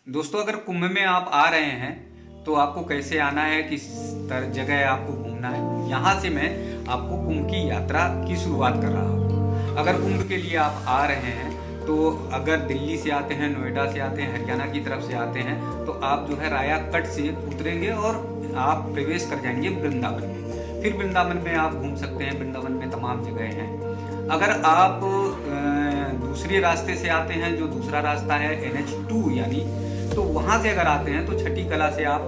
दोस्तों, अगर कुंभ में आप आ रहे हैं तो आपको कैसे आना है, किस तरह जगह आपको घूमना है, यहाँ से मैं आपको कुंभ की यात्रा की शुरुआत कर रहा हूँ। अगर कुंभ के लिए आप आ रहे हैं तो अगर दिल्ली से आते हैं, नोएडा से आते हैं, हरियाणा की तरफ से आते हैं तो आप जो है राया कट से उतरेंगे और आप प्रवेश कर जाएंगे वृंदावन में। फिर वृंदावन में आप घूम सकते हैं। वृंदावन में तमाम जगह हैं। अगर आप दूसरे रास्ते से आते हैं, जो दूसरा रास्ता है NH2 यानी, तो वहाँ से अगर आते हैं तो छठी कला से आप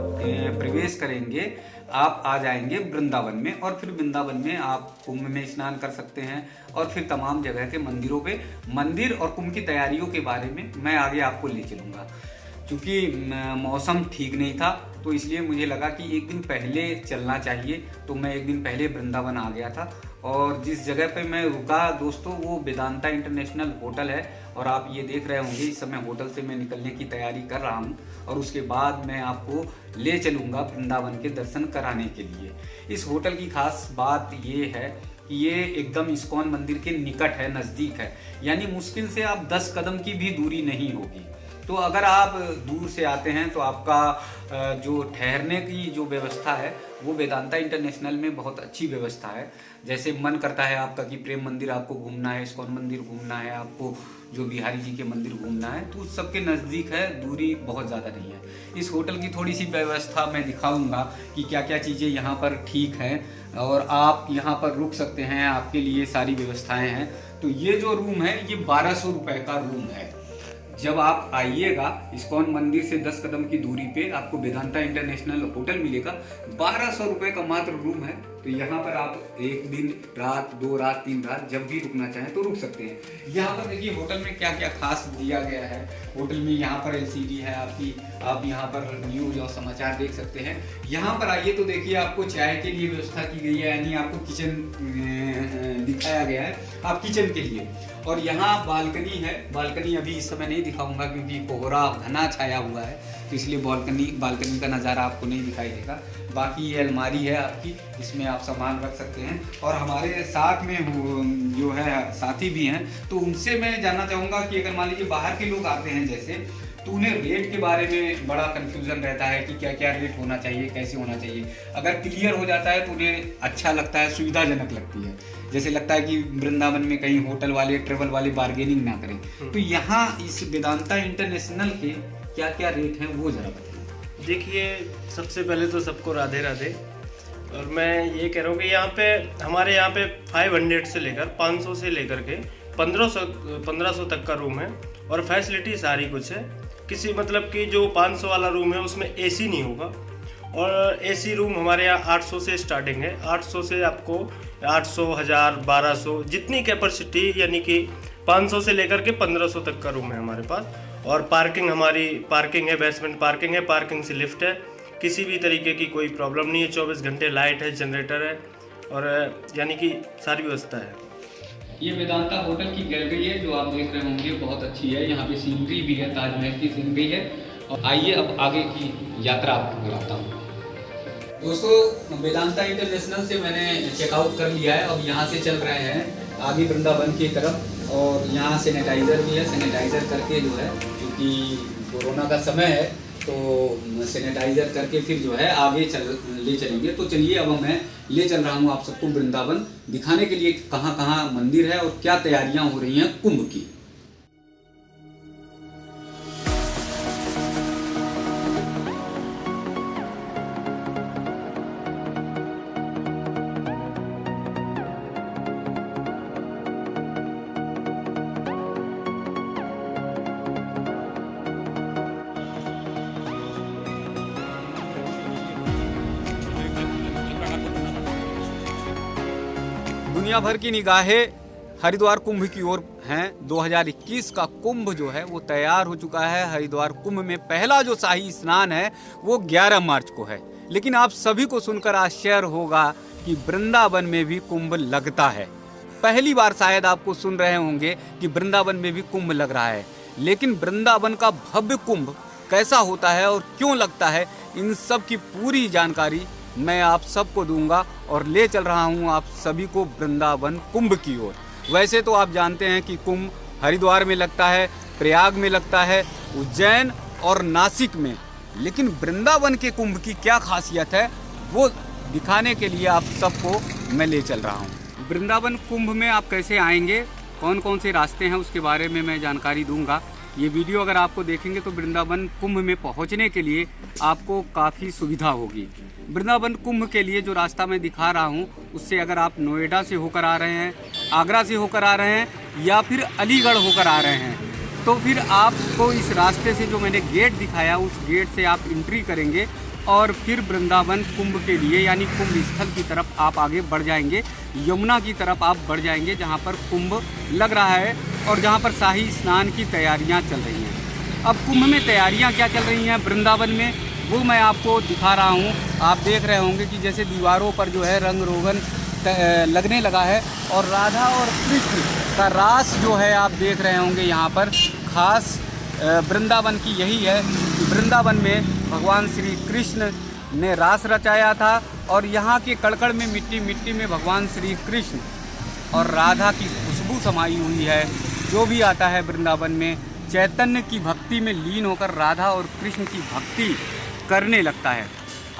प्रवेश करेंगे, आप आ जाएंगे वृंदावन में। और फिर वृंदावन में आप कुंभ में स्नान कर सकते हैं और फिर तमाम जगह के मंदिरों पे, मंदिर और कुंभ की तैयारियों के बारे में मैं आगे आपको ले चलूँगा। क्योंकि मौसम ठीक नहीं था तो इसलिए मुझे लगा कि एक दिन पहले चलना चाहिए, तो मैं एक दिन पहले वृंदावन आ गया था। और जिस जगह पे मैं रुका दोस्तों, वो वेदांता इंटरनेशनल होटल है। और आप ये देख रहे होंगे इस समय होटल से मैं निकलने की तैयारी कर रहा हूँ और उसके बाद मैं आपको ले चलूँगा वृंदावन के दर्शन कराने के लिए। इस होटल की खास बात ये है कि ये एकदम इस्कॉन मंदिर के निकट है, नज़दीक है, यानी मुश्किल से आप 10 कदम की भी दूरी नहीं होगी। तो अगर आप दूर से आते हैं तो आपका जो ठहरने की जो व्यवस्था है वो वेदांता इंटरनेशनल में बहुत अच्छी व्यवस्था है। जैसे मन करता है आपका कि प्रेम मंदिर आपको घूमना है, इस्कॉन मंदिर घूमना है, आपको जो बिहारी जी के मंदिर घूमना है, तो उस सबके नज़दीक है, दूरी बहुत ज़्यादा नहीं है। इस होटल की थोड़ी सी व्यवस्था मैं दिखाऊंगा कि क्या क्या चीज़ें यहाँ पर ठीक हैं और आप यहाँ पर रुक सकते हैं, आपके लिए सारी व्यवस्थाएँ हैं। तो ये जो रूम है ये 1200 रुपये का रूम है। जब आप आइएगा इस्कॉन मंदिर से 10 कदम की दूरी पे आपको वेदांता इंटरनेशनल होटल मिलेगा। 1200 रुपये का मात्र रूम है। तो यहाँ पर आप एक दिन, रात, 2 रात, 3 रात जब भी रुकना चाहें तो रुक सकते हैं। यहाँ पर देखिए होटल में क्या क्या खास दिया गया है। होटल में यहाँ पर LCD है आपकी, आप यहाँ पर न्यूज़ और समाचार देख सकते हैं। यहाँ पर आइए तो देखिए आपको चाय के लिए व्यवस्था की गई है, यानी आपको किचन दिखाया गया है, आप किचन के लिए। और यहाँ बालकनी है। बालकनी अभी इस समय नहीं दिखाऊंगा क्योंकि कोहरा घना छाया हुआ है, तो इसलिए बालकनी का नज़ारा आपको नहीं दिखाई देगा। बाकी ये अलमारी है आपकी, इसमें आप सामान रख सकते हैं। और हमारे साथ में जो है साथी भी हैं, तो उनसे मैं जानना चाहूँगा कि अगर मान लीजिए बाहर के लोग आते हैं जैसे, तो उन्हें रेट के बारे में बड़ा कन्फ्यूज़न रहता है कि क्या क्या रेट होना चाहिए, कैसे होना चाहिए। अगर क्लियर हो जाता है तो उन्हें अच्छा लगता है, सुविधाजनक लगती है। जैसे लगता है कि वृंदावन में कहीं होटल वाले, ट्रेवल वाले बार्गेनिंग ना करें। तो यहाँ इस वेदांता इंटरनेशनल के क्या क्या रेट हैं वो ज़रा बताइए। देखिए, सबसे पहले तो सबको राधे राधे। और मैं ये कह रहा हूँ कि यहाँ पे हमारे यहाँ पे 500 से लेकर 500 से लेकर के 1500 तक का रूम है। और फैसिलिटी सारी कुछ है। किसी मतलब कि जो 500 वाला रूम है उसमें AC नहीं होगा। और AC रूम हमारे यहाँ 800 से स्टार्टिंग है। 800 से आपको 800, 1000, 1200 जितनी कैपेसिटी, यानी कि 500 से लेकर के 1500 तक का रूम है हमारे पास। और पार्किंग है, बेसमेंट पार्किंग है, पार्किंग से लिफ्ट है। किसी भी तरीके की कोई प्रॉब्लम नहीं है। 24 घंटे लाइट है, जनरेटर है, और यानी कि सारी व्यवस्था है। ये वेदांता होटल की गैलरी है जो आप देख रहे होंगे, बहुत अच्छी है। यहाँ पे सीनरी भी है, ताजमहल की सीनरी है। और आइए अब आगे की यात्रा आपको कराता हूँ। दोस्तों, वेदांता इंटरनेशनल से मैंने चेकआउट कर लिया है। अब यहाँ से चल रहे हैं आगे वृंदावन की तरफ। और यहाँ सैनिटाइज़र भी है, सैनिटाइज़र करके जो है, क्योंकि कोरोना का समय है तो सैनिटाइज़र करके फिर जो है आगे ले चलेंगे। तो चलिए अब मैं ले चल रहा हूँ आप सबको वृंदावन दिखाने के लिए कहाँ कहाँ मंदिर है और क्या तैयारियाँ हो रही हैं कुंभ की। दुनिया भर की निगाहें हरिद्वार कुंभ की ओर हैं। 2021 का कुंभ जो है वो तैयार हो चुका है। हरिद्वार कुंभ में पहला जो शाही स्नान है वो 11 मार्च को है। लेकिन आप सभी को सुनकर आश्चर्य होगा कि वृंदावन में भी कुंभ लगता है। पहली बार शायद आपको सुन रहे होंगे कि वृंदावन में भी कुंभ लग रहा है। लेकिन वृंदावन का भव्य कुंभ कैसा होता है और क्यों लगता है, इन सब की पूरी जानकारी मैं आप सबको दूंगा और ले चल रहा हूं आप सभी को वृंदावन कुंभ की ओर। वैसे तो आप जानते हैं कि कुंभ हरिद्वार में लगता है, प्रयाग में लगता है, उज्जैन और नासिक में। लेकिन वृंदावन के कुंभ की क्या खासियत है वो दिखाने के लिए आप सबको मैं ले चल रहा हूँ। वृंदावन कुंभ में आप कैसे आएंगे, कौन कौन से रास्ते हैं, उसके बारे में मैं जानकारी दूंगा। ये वीडियो अगर आपको देखेंगे तो वृंदावन कुंभ में पहुंचने के लिए आपको काफ़ी सुविधा होगी। वृंदावन कुंभ के लिए जो रास्ता मैं दिखा रहा हूँ उससे अगर आप नोएडा से होकर आ रहे हैं, आगरा से होकर आ रहे हैं या फिर अलीगढ़ होकर आ रहे हैं तो फिर आपको इस रास्ते से जो मैंने गेट दिखाया उस गेट से आप एंट्री करेंगे और फिर वृंदावन कुंभ के लिए यानी कुंभ स्थल की तरफ आप आगे बढ़ जाएंगे। यमुना की तरफ आप बढ़ जाएंगे जहाँ पर कुंभ लग रहा है और जहाँ पर शाही स्नान की तैयारियाँ चल रही हैं। अब कुंभ में तैयारियाँ क्या चल रही हैं वृंदावन में वो मैं आपको दिखा रहा हूँ। आप देख रहे होंगे कि जैसे दीवारों पर जो है रंग रोगन लगने लगा है और राधा और कृष्ण का रास जो है आप देख रहे होंगे। यहाँ पर खास वृंदावन की यही है कि वृंदावन में भगवान श्री कृष्ण ने रास रचाया था और यहाँ के कड़कड़ में मिट्टी मिट्टी में भगवान श्री कृष्ण और राधा की खुशबू समाई हुई है। जो भी आता है वृंदावन में चैतन्य की भक्ति में लीन होकर राधा और कृष्ण की भक्ति करने लगता है।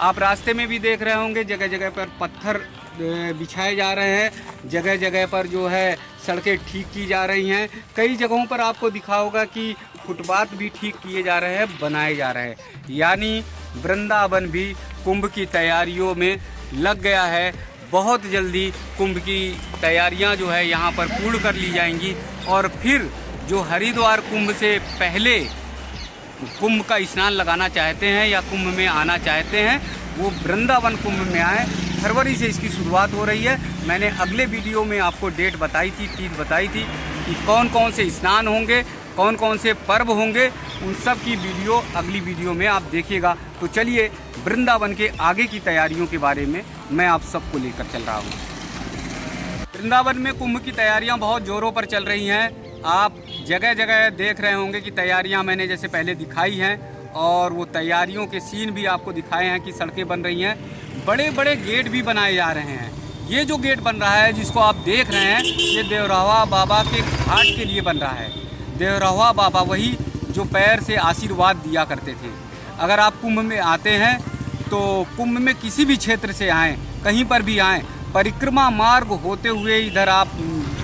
आप रास्ते में भी देख रहे होंगे जगह जगह पर पत्थर बिछाए जा रहे हैं, जगह जगह पर जो है सड़कें ठीक की जा रही हैं। कई जगहों पर आपको दिखा होगा कि फुटपाथ भी ठीक किए जा रहे हैं, बनाए जा रहे हैं। यानी वृंदावन भी कुंभ की तैयारियों में लग गया है। बहुत जल्दी कुंभ की तैयारियां जो है यहाँ पर पूर्ण कर ली जाएंगी और फिर जो हरिद्वार कुंभ से पहले कुंभ का स्नान लगाना चाहते हैं या कुंभ में आना चाहते हैं वो वृंदावन कुंभ में आए। फरवरी से इसकी शुरुआत हो रही है। मैंने अगले वीडियो में आपको डेट बताई थी, तीथ बताई थी कि कौन कौन से स्नान होंगे, कौन कौन से पर्व होंगे, उन सब की वीडियो अगली वीडियो में आप देखिएगा। तो चलिए वृंदावन के आगे की तैयारियों के बारे में मैं आप सबको लेकर चल रहा हूँ। वृंदावन में कुंभ की तैयारियाँ बहुत ज़ोरों पर चल रही हैं। आप जगह जगह देख रहे होंगे कि तैयारियां मैंने जैसे पहले दिखाई हैं और वो तैयारियों के सीन भी आपको दिखाए हैं कि सड़कें बन रही हैं। बड़े बड़े गेट भी बनाए जा रहे हैं। ये जो गेट बन रहा है जिसको आप देख रहे हैं ये देवरावा बाबा के घाट के लिए बन रहा है। देवरावा बाबा वही जो पैर से आशीर्वाद दिया करते थे। अगर आप कुंभ में आते हैं तो कुंभ में किसी भी क्षेत्र से आएँ, कहीं पर भी आएँ, परिक्रमा मार्ग होते हुए इधर आप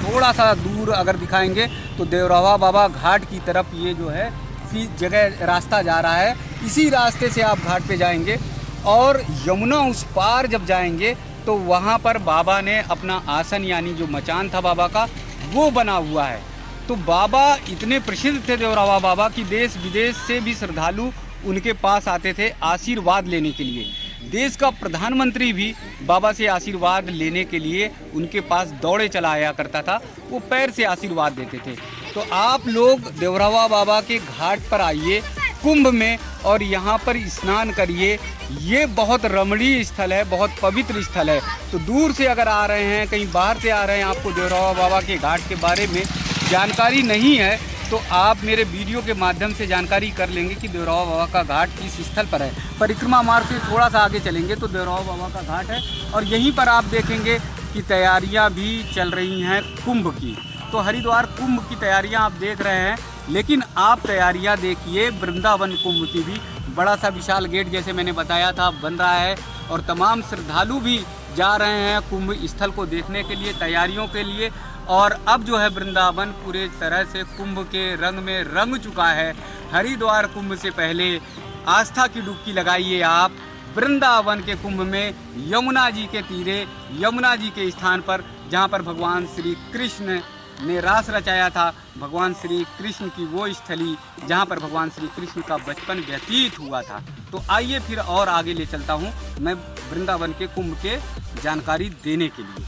थोड़ा सा दूर अगर दिखाएंगे तो देवरावा बाबा घाट की तरफ ये जो है इसी जगह रास्ता जा रहा है। इसी रास्ते से आप घाट पे जाएंगे और यमुना उस पार जब जाएंगे तो वहाँ पर बाबा ने अपना आसन यानी जो मचान था बाबा का वो बना हुआ है। तो बाबा इतने प्रसिद्ध थे देवरावा बाबा कि देश विदेश से भी श्रद्धालु उनके पास आते थे आशीर्वाद लेने के लिए। देश का प्रधानमंत्री भी बाबा से आशीर्वाद लेने के लिए उनके पास दौड़े चला आया करता था। वो पैर से आशीर्वाद देते थे। तो आप लोग देवरावा बाबा के घाट पर आइए कुंभ में और यहाँ पर स्नान करिए। ये बहुत रमणीय स्थल है, बहुत पवित्र स्थल है। तो दूर से अगर आ रहे हैं, कहीं बाहर से आ रहे हैं, आपको देवरावा बाबा के घाट के बारे में जानकारी नहीं है तो आप मेरे वीडियो के माध्यम से जानकारी कर लेंगे कि देवरावा बाबा का घाट किस स्थल पर है। परिक्रमा मार्ग से थोड़ा सा आगे चलेंगे तो देवरावा बाबा का घाट है और यहीं पर आप देखेंगे कि तैयारियां भी चल रही हैं कुंभ की। तो हरिद्वार कुंभ की तैयारियां आप देख रहे हैं, लेकिन आप तैयारियां देखिए वृंदावन कुंभ की भी। बड़ा सा विशाल गेट जैसे मैंने बताया था बन रहा है और तमाम श्रद्धालु भी जा रहे हैं कुंभ स्थल को देखने के लिए, तैयारियों के लिए। और अब जो है वृंदावन पूरे तरह से कुंभ के रंग में रंग चुका है। हरिद्वार कुंभ से पहले आस्था की डुबकी लगाइए आप वृंदावन के कुंभ में, यमुना जी के तीरे, यमुना जी के स्थान पर जहाँ पर भगवान श्री कृष्ण ने रास रचाया था। भगवान श्री कृष्ण की वो स्थली जहाँ पर भगवान श्री कृष्ण का बचपन व्यतीत हुआ था। तो आइए फिर और आगे ले चलता हूँ मैं वृंदावन के कुंभ के जानकारी देने के लिए।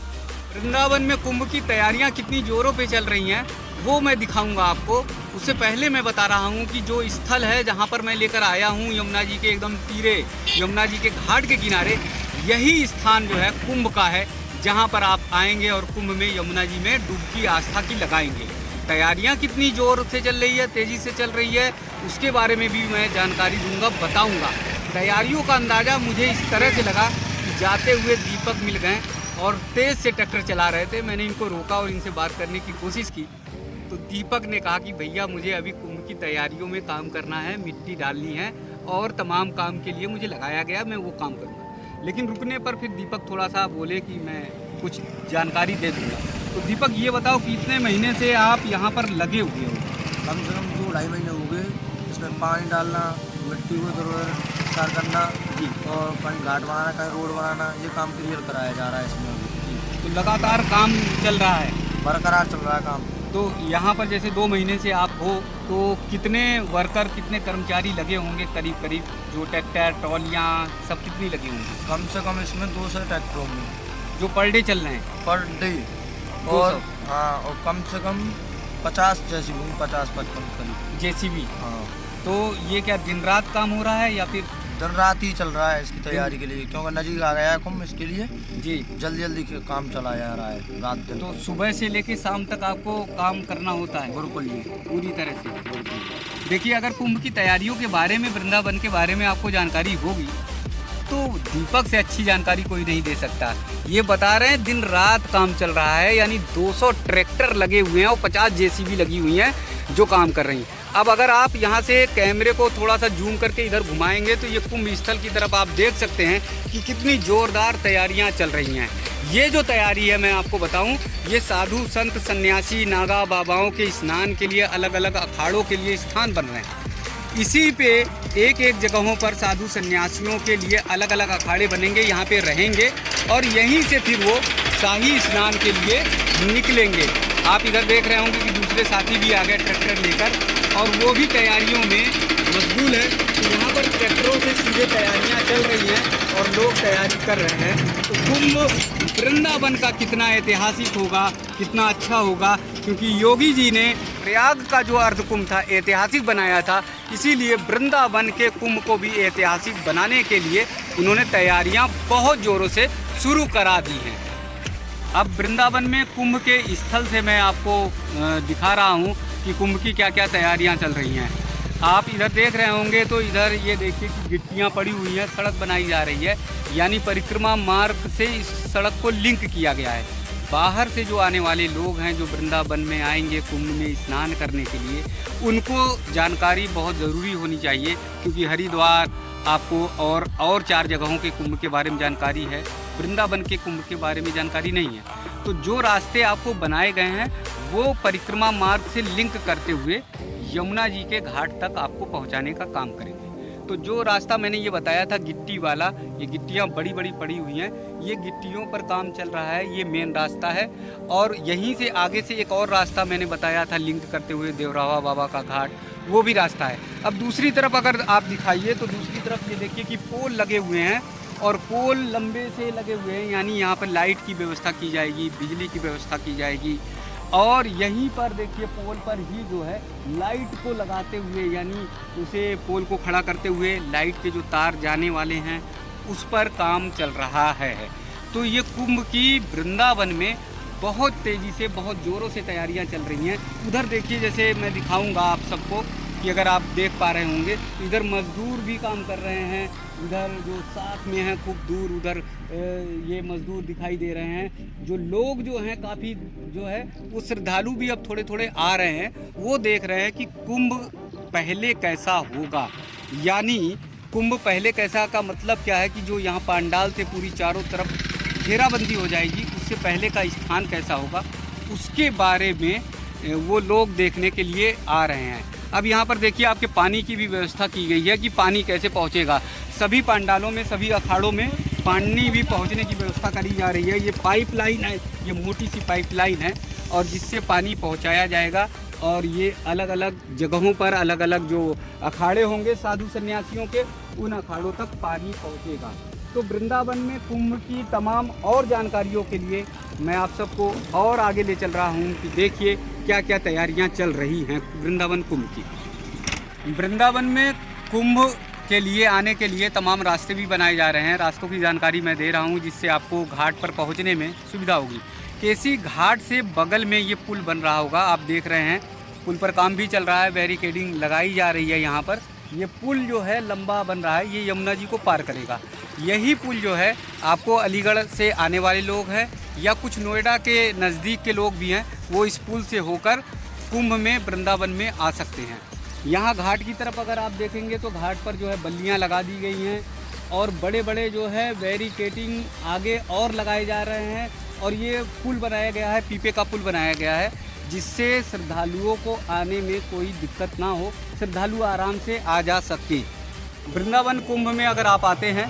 वृंदावन में कुंभ की तैयारियां कितनी जोरों पे चल रही हैं वो मैं दिखाऊंगा आपको। उससे पहले मैं बता रहा हूं कि जो स्थल है जहां पर मैं लेकर आया हूं यमुना जी के एकदम तीरे, यमुना जी के घाट के किनारे, यही स्थान जो है कुंभ का है जहां पर आप आएंगे और कुंभ में यमुना जी में डुबकी आस्था की लगाएंगे। तैयारियां कितनी जोर से चल रही है, तेज़ी से चल रही है, उसके बारे में भी मैं जानकारी दूंगा, बताऊँगा। तैयारियों का अंदाज़ा मुझे इस तरह से लगा कि जाते हुए दीपक मिल गए और तेज़ से ट्रैक्टर चला रहे थे। मैंने इनको रोका और इनसे बात करने की कोशिश की तो दीपक ने कहा कि भैया मुझे अभी कुंभ कुंभ की तैयारियों में काम करना है, मिट्टी डालनी है और तमाम काम के लिए मुझे लगाया गया, मैं वो काम करूँगा। लेकिन रुकने पर फिर दीपक थोड़ा सा बोले कि मैं कुछ जानकारी दे दूँगा। तो दीपक ये बताओ कितने महीने से आप यहाँ पर लगे हुए हो? कम से कम 2-2.5 महीने हो गए। इसमें पानी डालना, मिट्टी को इधर सार करना जी। और कहीं घाट बनाना, कहीं रोड बनाना, ये काम क्लियर कराया जा रहा है इसमें अभी। तो लगातार काम चल रहा है, बरकरार चल रहा है काम। तो यहाँ पर जैसे 2 महीने से आप हो तो कितने वर्कर, कितने कर्मचारी लगे होंगे करीब करीब, जो ट्रैक्टर, ट्रॉलियाँ सब कितनी लगी होंगी? कम से कम इसमें 200 ट्रैक्टर होंगे जो पर डे चल रहे हैं? Per day. 200? और हाँ, और कम से कम 50 जैसी होंगी, 50-55 करीब। जेसीबी। हाँ, तो ये क्या दिन रात काम हो रहा है या फिर? दिन रात ही चल रहा है इसकी तैयारी के लिए, क्योंकि नज़दीक आ गया है कुंभ, इसके लिए जी। जल्दी जल्दी काम चला जा रहा है रात दिन। तो सुबह से लेके शाम तक आपको काम करना होता है बिल्कुल जी। पूरी तरह से। देखिए, अगर कुंभ की तैयारियों के बारे में, वृंदावन के बारे में आपको जानकारी होगी तो दीपक से अच्छी जानकारी कोई नहीं दे सकता। ये बता रहे हैं दिन रात काम चल रहा है, यानी 200 ट्रैक्टर लगे हुए हैं और 50 जेसीबी लगी हुई हैं जो काम कर रही हैं। अब अगर आप यहाँ से कैमरे को थोड़ा सा जूम करके इधर घुमाएंगे तो ये कुंभ स्थल की तरफ आप देख सकते हैं कि कितनी ज़ोरदार तैयारियाँ चल रही हैं। ये जो तैयारी है मैं आपको बताऊं, ये साधु संत सन्यासी नागा बाबाओं के स्नान के लिए अलग अलग अखाड़ों के लिए स्थान बन रहे हैं। इसी पे एक एक जगहों पर साधु सन्यासियों के लिए अलग अलग अखाड़े बनेंगे, यहाँ पे रहेंगे और यहीं से फिर वो शाही स्नान के लिए निकलेंगे। आप इधर देख रहे होंगे कि दूसरे साथी भी आ गए ट्रैक्टर लेकर और वो भी तैयारियों में मशगूल है। तो यहाँ पर ट्रैक्टरों से सीधे तैयारियाँ चल रही हैं और लोग तैयारी कर रहे हैं। तो कुंभ वृंदावन का कितना ऐतिहासिक होगा, कितना अच्छा होगा, क्योंकि योगी जी ने प्रयाग का जो अर्ध कुंभ था ऐतिहासिक बनाया था, इसीलिए वृंदावन के कुंभ को भी ऐतिहासिक बनाने के लिए उन्होंने तैयारियां बहुत ज़ोरों से शुरू करा दी हैं। अब वृंदावन में कुंभ के स्थल से मैं आपको दिखा रहा हूं कि कुंभ की क्या क्या तैयारियां चल रही हैं। आप इधर देख रहे होंगे तो इधर ये देखिए कि गिट्टियां पड़ी हुई हैं, सड़क बनाई जा रही है, यानी परिक्रमा मार्ग से इस सड़क को लिंक किया गया है। बाहर से जो आने वाले लोग हैं जो वृंदावन में आएंगे कुंभ में स्नान करने के लिए, उनको जानकारी बहुत ज़रूरी होनी चाहिए, क्योंकि हरिद्वार आपको और 4 जगहों के कुंभ के बारे में जानकारी है, वृंदावन के कुंभ के बारे में जानकारी नहीं है। तो जो रास्ते आपको बनाए गए हैं वो परिक्रमा मार्ग से लिंक करते हुए यमुना जी के घाट तक आपको पहुंचाने का काम करेंगे। तो जो रास्ता मैंने ये बताया था गिट्टी वाला, ये गिट्टियाँ बड़ी बड़ी पड़ी हुई हैं, ये गिट्टियों पर काम चल रहा है, ये मेन रास्ता है। और यहीं से आगे से एक और रास्ता मैंने बताया था लिंक करते हुए देवरावा बाबा का घाट, वो भी रास्ता है। अब दूसरी तरफ अगर आप दिखाइए तो दूसरी तरफ ये देखिए कि पोल लगे हुए हैं और पोल लंबे से लगे हुए हैं, यानी यहाँ पर लाइट की व्यवस्था की जाएगी, बिजली की व्यवस्था की जाएगी। और यहीं पर देखिए पोल पर ही जो है लाइट को लगाते हुए, यानी उसे पोल को खड़ा करते हुए लाइट के जो तार जाने वाले हैं उस पर काम चल रहा है। तो ये कुंभ की वृंदावन में बहुत तेज़ी से, बहुत ज़ोरों से तैयारियां चल रही हैं। उधर देखिए, जैसे मैं दिखाऊंगा आप सबको कि अगर आप देख पा रहे होंगे, इधर मज़दूर भी काम कर रहे हैं, इधर जो साथ में हैं खूब दूर उधर ये मज़दूर दिखाई दे रहे हैं। जो लोग जो हैं काफ़ी जो है वो श्रद्धालु भी अब थोड़े थोड़े आ रहे हैं, वो देख रहे हैं कि कुंभ पहले कैसा होगा। यानी कुंभ पहले कैसा का मतलब क्या है कि जो यहाँ पंडाल से पूरी चारों तरफ घेराबंदी हो जाएगी, उससे पहले का स्थान कैसा होगा, उसके बारे में वो लोग देखने के लिए आ रहे हैं। अब यहाँ पर देखिए आपके पानी की भी व्यवस्था की गई है कि पानी कैसे पहुँचेगा। सभी पंडालों में, सभी अखाड़ों में पानी भी पहुँचने की व्यवस्था करी जा रही है। ये पाइपलाइन है, ये मोटी सी पाइपलाइन है और जिससे पानी पहुँचाया जाएगा और ये अलग अलग जगहों पर अलग अलग जो अखाड़े होंगे साधु सन्यासियों के, उन अखाड़ों तक पानी पहुँचेगा। तो वृंदावन में कुंभ की तमाम और जानकारियों के लिए मैं आप सबको और आगे ले चल रहा हूँ कि देखिए क्या क्या तैयारियाँ चल रही हैं वृंदावन कुंभ की। वृंदावन में कुंभ के लिए आने के लिए तमाम रास्ते भी बनाए जा रहे हैं। रास्तों की जानकारी मैं दे रहा हूँ जिससे आपको घाट पर पहुँचने में सुविधा होगी। केसी घाट से बगल में ये पुल बन रहा होगा, आप देख रहे हैं पुल पर काम भी चल रहा है, बैरिकेडिंग लगाई जा रही है। यहाँ पर ये पुल जो है लंबा बन रहा है, ये यमुना जी को पार करेगा। यही पुल जो है आपको अलीगढ़ से आने वाले लोग हैं या कुछ नोएडा के नज़दीक के लोग भी हैं, वो इस पुल से होकर कुंभ में वृंदावन में आ सकते हैं। यहाँ घाट की तरफ अगर आप देखेंगे तो घाट पर जो है बल्लियाँ लगा दी गई हैं और बड़े बड़े जो है बैरिकेटिंग आगे और लगाए जा रहे हैं। और ये पुल बनाया गया है, पीपे का पुल बनाया गया है, जिससे श्रद्धालुओं को आने में कोई दिक्कत ना हो, श्रद्धालु आराम से आ जा सके। वृंदावन कुंभ में अगर आप आते हैं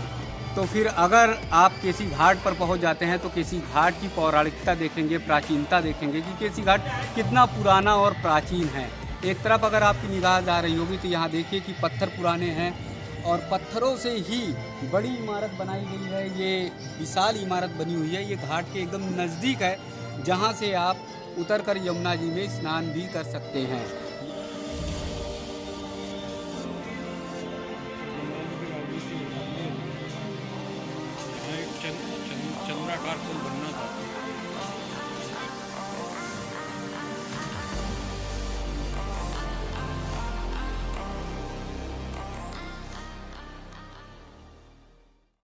तो फिर अगर आप केसी घाट पर पहुंच जाते हैं तो केसी घाट की पौराणिकता देखेंगे, प्राचीनता देखेंगे कि केसी घाट कितना पुराना और प्राचीन है। एक तरफ अगर आपकी निगाह जा रही होगी तो यहाँ देखिए कि पत्थर पुराने हैं और पत्थरों से ही बड़ी इमारत बनाई गई है। ये विशाल इमारत बनी हुई है, ये घाट के एकदम नज़दीक है, जहाँ से आप उतरकर यमुना जी में स्नान भी कर सकते हैं। चंद्राकार पुल बनना